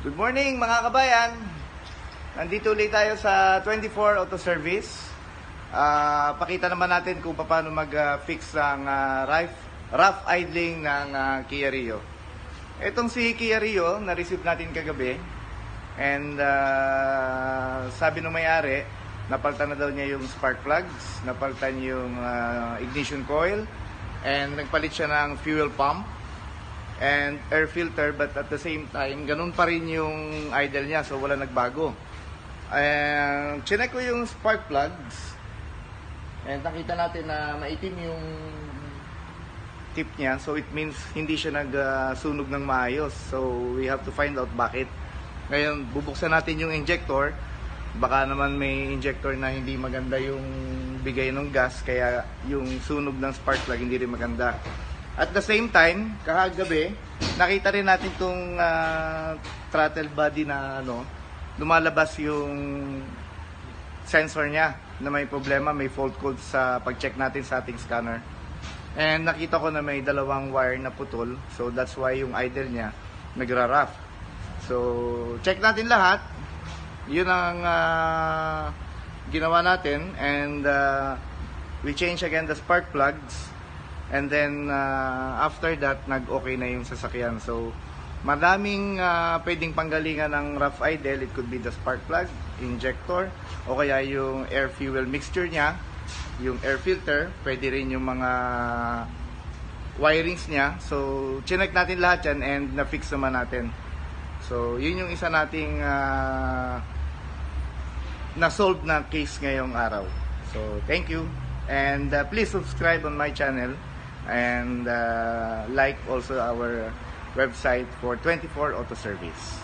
Good morning mga kabayan. Nandito ulit tayo sa 24 Auto Service. Pakita naman natin kung paano mag-fix ang rough idling ng Kia Rio. Itong si Kia Rio, na-receive natin kagabi. And sabi ng may-ari, napalitan na daw niya yung spark plugs, napalitan yung ignition coil, and nagpalit siya ng fuel pump and air filter, but at the same time ganun pa rin yung idle niya, so wala nagbago. And chinek ko yung spark plugs and nakita natin na maitim yung tip niya, so it means hindi siya nagsunog ng maayos, so we have to find out bakit. Ngayon bubuksan natin yung injector, baka naman may injector na hindi maganda yung bigay ng gas, kaya yung sunog ng spark plug hindi rin maganda. At the same time, kahagabi, nakita rin natin itong throttle body na lumalabas yung sensor niya na may problema, may fault code sa pag-check natin sa ating scanner. And nakita ko na may dalawang wire na putol, so that's why yung idle niya nagra-rough. So, check natin lahat. Yun ang ginawa natin, and we change again the spark plugs. And then after that, nag-okay na yung sasakyan. So maraming pwedeng panggalingan ng rough idle. It could be the spark plug, injector, o kaya yung air fuel mixture niya, yung air filter, pwede rin yung mga wirings niya. So chinek natin lahat yan and na-fix naman natin. So yun yung isa nating na-solve na case ngayong araw. So thank you, and please subscribe on my channel, and like also our website for 24 Auto Service.